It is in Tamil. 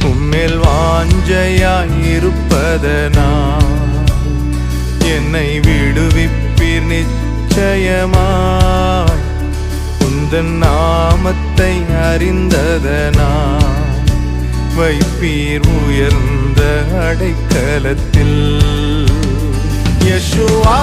உம்மேல் வாஞ்சையாயிருப்பதனா என்னை விடுவிப்பீர் நிச்சயமாய். உந்தன் நாமத்தை அறிந்ததனா வைப்பீர் உயர்ந்த அடைக்கலத்தில். யெஷுவா